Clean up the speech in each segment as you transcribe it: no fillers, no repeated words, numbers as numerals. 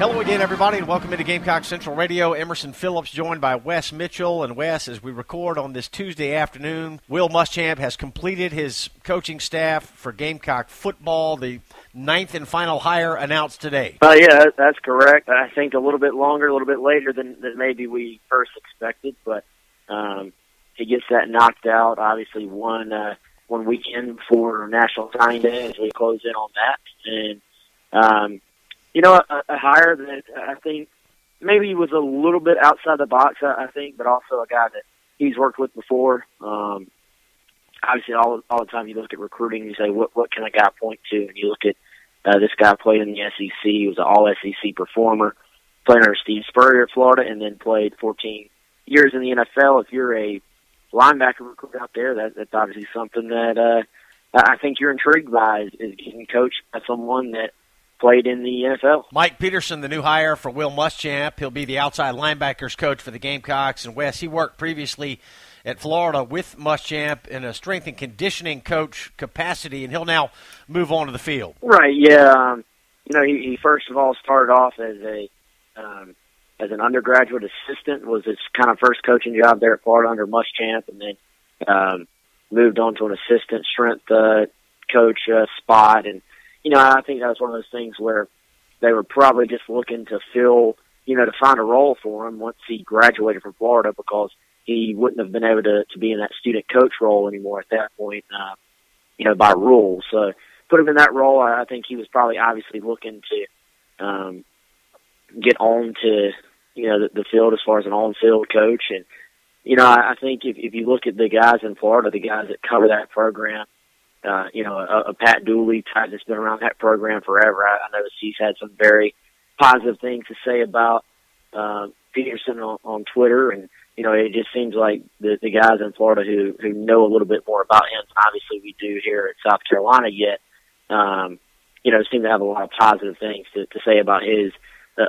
Hello again, everybody, and welcome into Gamecock Central Radio. Emerson Phillips joined by Wes Mitchell. And Wes, as we record on this Tuesday afternoon, Will Muschamp has completed his coaching staff for Gamecock football. The 9th and final hire announced today. Yeah, that's correct. I think a little bit longer, a little bit later than maybe we first expected, but he gets that knocked out. Obviously, one weekend before National Signing Day as we close in on that. And a hire that I think maybe was a little bit outside the box, I think, but also a guy that he's worked with before. Obviously, all the time you look at recruiting, you say, what can a guy point to? And you look at this guy played in the SEC. He was an all-SEC performer, played under Steve Spurrier at Florida, and then played 14 years in the NFL. If you're a linebacker recruit out there, that's obviously something that I think you're intrigued by, is getting coached by someone that played in the NFL. Mike Peterson, the new hire for Will Muschamp. He'll be the outside linebackers coach for the Gamecocks. And Wes, he worked previously at Florida with Muschamp in a strength and conditioning coach capacity, and he'll now move on to the field. Right, yeah. He first of all started off as an undergraduate assistant, was his kind of first coaching job there at Florida under Muschamp, and then moved on to an assistant strength coach spot. And I think that was one of those things where they were probably just looking to fill, to find a role for him once he graduated from Florida, because he wouldn't have been able to be in that student coach role anymore at that point, by rule. So put him in that role. I think he was probably obviously looking to get on to, the field as far as an on-field coach. And, I think if you look at the guys in Florida, the guys that cover that program, a Pat Dooley type that's been around that program forever. I noticed he's had some very positive things to say about Peterson on Twitter, and it just seems like the guys in Florida who know a little bit more about him than obviously we do here at South Carolina yet, seem to have a lot of positive things to say about his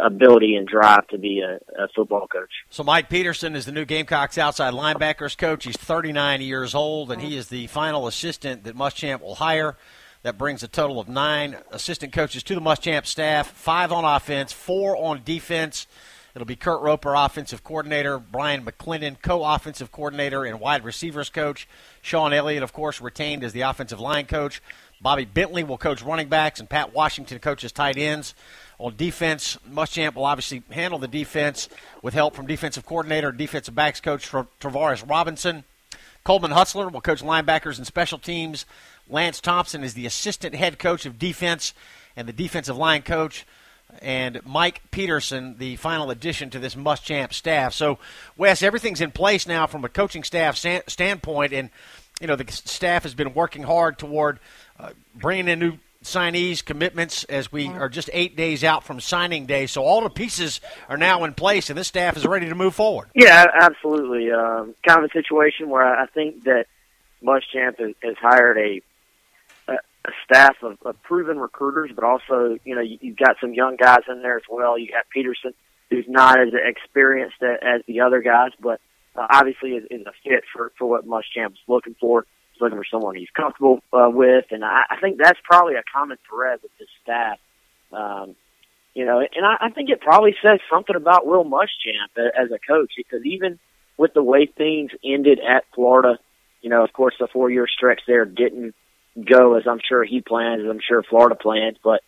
ability and drive to be a football coach. So Mike Peterson is the new Gamecocks outside linebackers coach. He's 39 years old, and he is the final assistant that Muschamp will hire. That brings a total of 9 assistant coaches to the Muschamp staff, 5 on offense, 4 on defense. It'll be Kurt Roper, offensive coordinator, Brian McClendon, co-offensive coordinator and wide receivers coach. Sean Elliott, of course, retained as the offensive line coach. Bobby Bentley will coach running backs, and Pat Washington coaches tight ends. On defense, Muschamp will obviously handle the defense with help from defensive coordinator and defensive backs coach Travaris Robinson. Coleman Hutzler will coach linebackers and special teams. Lance Thompson is the assistant head coach of defense and the defensive line coach. And Mike Peterson, the final addition to this Muschamp staff. So, Wes, everything's in place now from a coaching staff standpoint, and the staff has been working hard toward bringing in new signees, commitments, as we are just 8 days out from signing day. So all the pieces are now in place, and this staff is ready to move forward. Yeah, absolutely. Kind of a situation where I think that Muschamp has hired a staff of proven recruiters, but also, you've got some young guys in there as well. You got Peterson, who's not as experienced as the other guys, but obviously is a fit for what Muschamp's looking for. He's looking for someone he's comfortable with, and I think that's probably a common thread with this staff. And I think it probably says something about Will Muschamp as a coach, because even with the way things ended at Florida, of course the 4-year stretch there didn't go as I'm sure he planned, as I'm sure Florida planned, but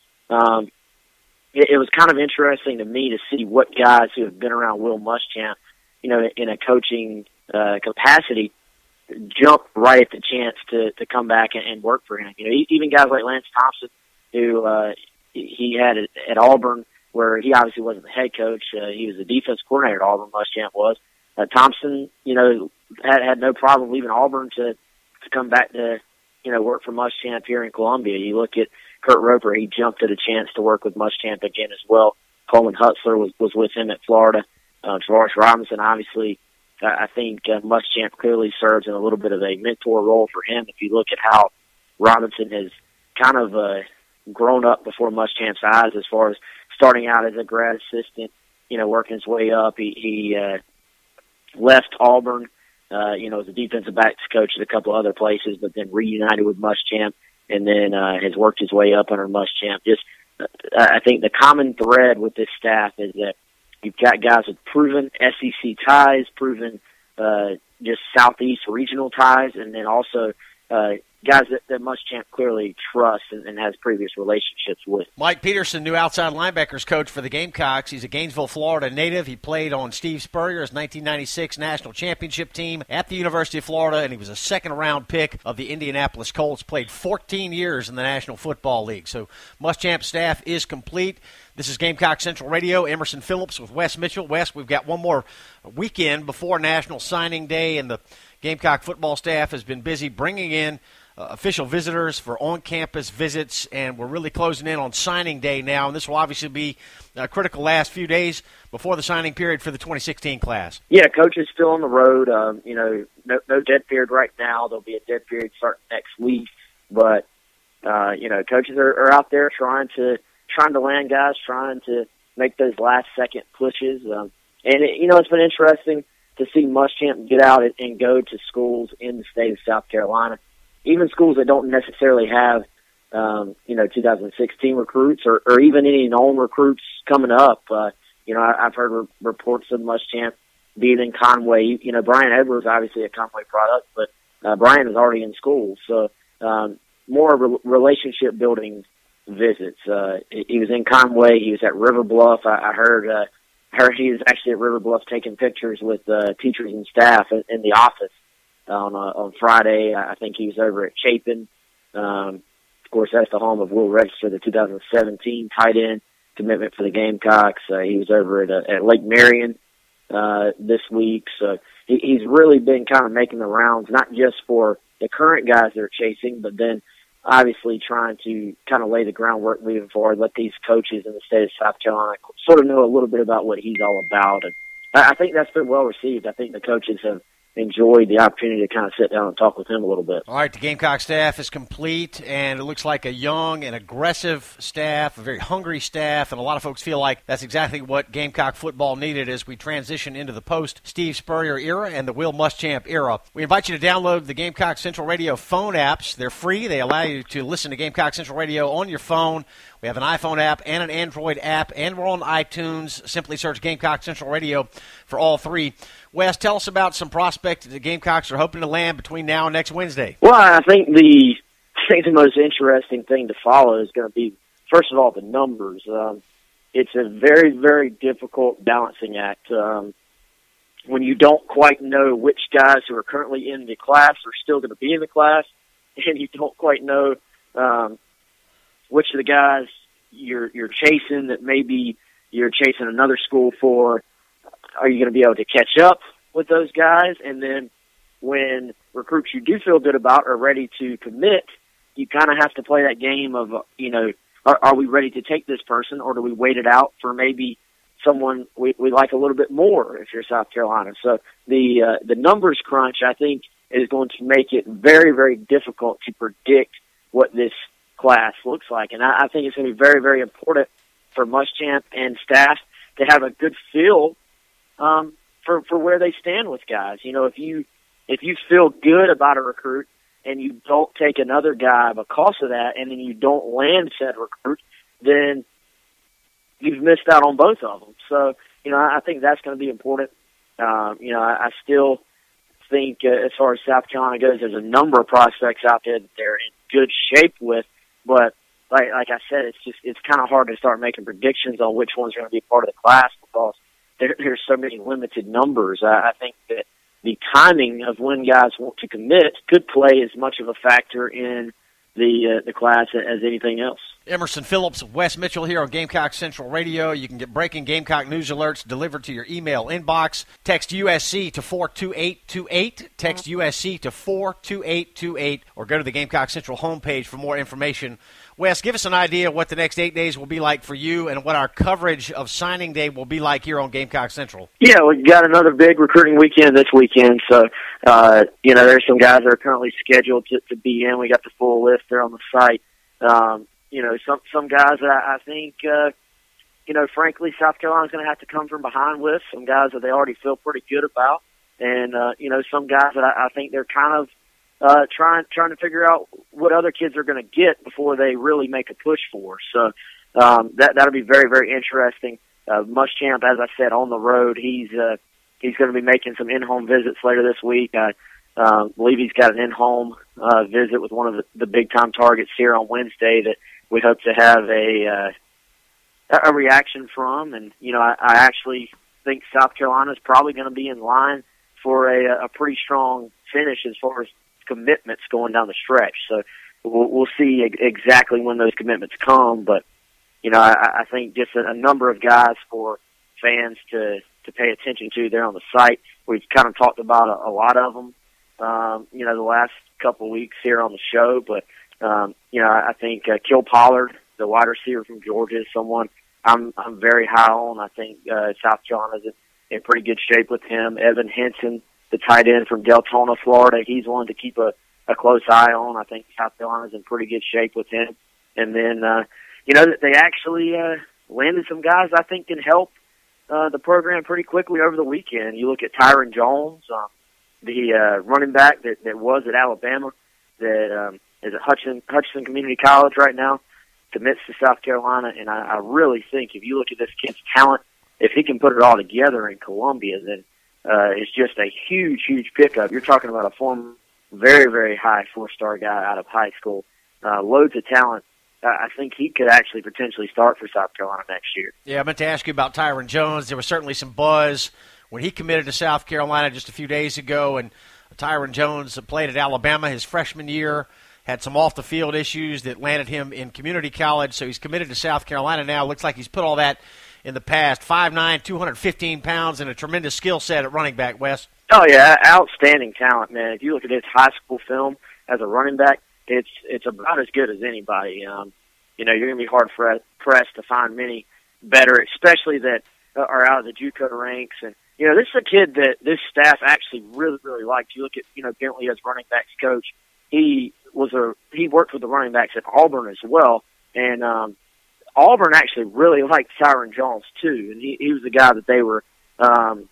it was kind of interesting to me to see what guys who have been around Will Muschamp, in a coaching capacity, jump right at the chance to come back and work for him. Even guys like Lance Thompson, who he had at Auburn, where he obviously wasn't the head coach. He was the defense coordinator at Auburn, Muschamp was. Thompson, had no problem leaving Auburn to come back to, work for Muschamp here in Columbia. You look at Kurt Roper, he jumped at a chance to work with Muschamp again as well. Coleman Hutzler was with him at Florida. Travaris Robinson, obviously, I think Muschamp clearly serves in a little bit of a mentor role for him. If you look at how Robinson has kind of grown up before Muschamp's eyes as far as starting out as a grad assistant, working his way up. He left Auburn, as a defensive backs coach at a couple other places, but then reunited with Muschamp, and then has worked his way up under Muschamp. Just I think the common thread with this staff is that you've got guys with proven SEC ties, proven just Southeast regional ties, and then also guys that Muschamp clearly trusts and has previous relationships with. Mike Peterson, new outside linebackers coach for the Gamecocks. He's a Gainesville, Florida native. He played on Steve Spurrier's 1996 national championship team at the University of Florida, and he was a second-round pick of the Indianapolis Colts. Played 14 years in the National Football League. So Muschamp's staff is complete. This is Gamecock Central Radio. Emerson Phillips with Wes Mitchell. Wes, we've got one more weekend before National Signing Day, and the Gamecock football staff has been busy bringing in official visitors for on-campus visits, and we're really closing in on signing day now, and this will obviously be a critical last few days before the signing period for the 2016 class. Yeah, coach is still on the road. No dead period right now. There'll be a dead period starting next week, but coaches are out there trying to land guys, trying to make those last-second pushes, it's been interesting to see Muschamp get out and go to schools in the state of South Carolina. Even schools that don't necessarily have, 2016 recruits or even any known recruits coming up. I've heard reports of Muschamp being in Conway. Brian Edwards, obviously a Conway product, but Brian is already in school. So more relationship building visits. He was in Conway. He was at River Bluff. I heard he was actually at River Bluff taking pictures with teachers and staff in the office. On Friday. I think he was over at Chapin. Of course, that's the home of Will Register, the 2017 tight end commitment for the Gamecocks. He was over at Lake Marion this week. So he's really been kind of making the rounds, not just for the current guys they're chasing, but then obviously trying to kind of lay the groundwork moving forward, let these coaches in the state of South Carolina sort of know a little bit about what he's all about. And I think that's been well received. I think the coaches have enjoyed the opportunity to kind of sit down and talk with him a little bit. All right, the Gamecock staff is complete, and it looks like a young and aggressive staff, a very hungry staff, and a lot of folks feel like that's exactly what Gamecock football needed as we transition into the post-Steve Spurrier era and the Will Muschamp era. We invite you to download the Gamecock Central Radio phone apps. They're free. They allow you to listen to Gamecock Central Radio on your phone. We have an iPhone app and an Android app, and we're on iTunes. Simply search Gamecock Central Radio for all three. Wes, tell us about some prospects that the Gamecocks are hoping to land between now and next Wednesday. Well, I think the most interesting thing to follow is going to be, first of all, the numbers. It's a very, very difficult balancing act. When you don't quite know which guys who are currently in the class are still going to be in the class, and you don't quite know which of the guys you're chasing that maybe you're chasing another school for, are you going to be able to catch up with those guys? And then when recruits you do feel good about are ready to commit, you kind of have to play that game of, are we ready to take this person, or do we wait it out for maybe someone we like a little bit more if you're South Carolina? So the numbers crunch, I think, is going to make it very, very difficult to predict what this class looks like. And I think it's going to be very, very important for Muschamp and staff to have a good feel for where they stand with guys. If you feel good about a recruit and you don't take another guy because of that, and then you don't land said recruit, then you've missed out on both of them. So, I think that's going to be important. I still think as far as South Carolina goes, there's a number of prospects out there that they're in good shape with, but like I said, it's kind of hard to start making predictions on which ones are going to be part of the class because there's so many limited numbers. I think that the timing of when guys want to commit could play as much of a factor in the class as anything else. Emerson Phillips, Wes Mitchell here on Gamecock Central Radio. You can get breaking Gamecock news alerts delivered to your email inbox. Text USC to 42828. Text USC to 42828, or go to the Gamecock Central homepage for more information. Wes, give us an idea of what the next 8 days will be like for you and what our coverage of signing day will be like here on Gamecock Central. Yeah, we've got another big recruiting weekend this weekend. So, there's some guys that are currently scheduled to be in. We got the full list there on the site. Some guys that I think, frankly, South Carolina's going to have to come from behind with. Some guys that they already feel pretty good about. And, some guys that I think they're kind of trying to figure out what other kids are going to get before they really make a push for. So, that'll be very, very interesting. Muschamp, as I said, on the road, he's going to be making some in-home visits later this week. I believe he's got an in-home visit with one of the big-time targets here on Wednesday that we hope to have a reaction from. And, I actually think South Carolina is probably going to be in line for a pretty strong finish as far as commitments going down the stretch. So we'll see exactly when those commitments come. But, I think just a number of guys for fans to pay attention to there on the site. We've kind of talked about a lot of them, the last couple of weeks here on the show. But, I think Kill Pollard, the wide receiver from Georgia, is someone I'm very high on. I think South Carolina's in pretty good shape with him. Evan Henson, the tight end from Deltona, Florida, he's one to keep a close eye on. I think South Carolina's in pretty good shape with him. And then, they actually landed some guys I think can help the program pretty quickly over the weekend. You look at Tyron Jones, the running back that was at Alabama, that is at Hutchinson Community College right now, commits to South Carolina. And I really think if you look at this kid's talent, if he can put it all together in Columbia, then it's just a huge, huge pickup. You're talking about a former very, very high 4-star guy out of high school, loads of talent. I think he could actually potentially start for South Carolina next year. Yeah, I meant to ask you about Tyron Jones. There was certainly some buzz when he committed to South Carolina just a few days ago, and Tyron Jones played at Alabama his freshman year, had some off-the-field issues that landed him in community college, so he's committed to South Carolina now. Looks like he's put all that in the past. 5'9", 215 pounds, and a tremendous skill set at running back, Wes. Oh, yeah, outstanding talent, man. If you look at his high school film as a running back, it's about as good as anybody. You're going to be hard pressed to find many better, especially that are out of the JUCO ranks. And, this is a kid that this staff actually really, really liked. You look at, Bentley as running backs coach. He worked with the running backs at Auburn as well. And, Auburn actually really liked Tyron Jones too. And he was the guy that they were, going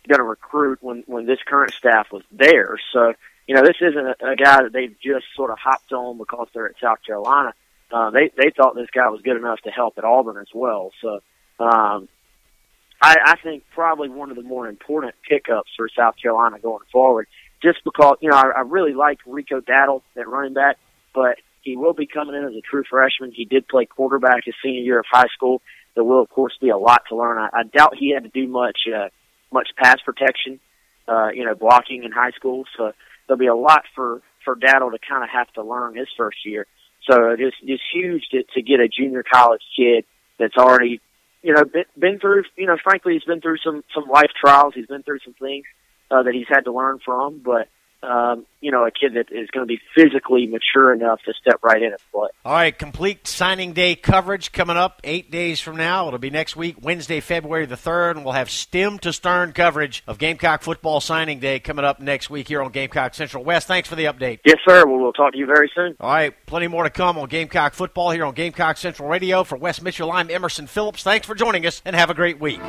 to recruit when this current staff was there. So, this isn't a guy that they've just sort of hopped on because they're at South Carolina. They thought this guy was good enough to help at Auburn as well. So, I think probably one of the more important pickups for South Carolina going forward, just because, I really liked Rico Dattle at running back, but he will be coming in as a true freshman. He did play quarterback his senior year of high school. There will, of course, be a lot to learn. I doubt he had to do much pass protection, blocking in high school. So there'll be a lot for Dattle to kind of have to learn his first year. So it's huge to get a junior college kid that's already, been through, frankly, he's been through some life trials. He's been through some things that he's had to learn from. But, a kid that is going to be physically mature enough to step right in and play. All right, complete signing day coverage coming up 8 days from now. It'll be next week, Wednesday, February the 3rd, and we'll have stem-to-stern coverage of Gamecock football signing day coming up next week here on Gamecock Central. Wes, thanks for the update. Yes, sir. We'll talk to you very soon. All right, plenty more to come on Gamecock football here on Gamecock Central Radio. For Wes Mitchell, I'm Emerson Phillips. Thanks for joining us, and have a great week.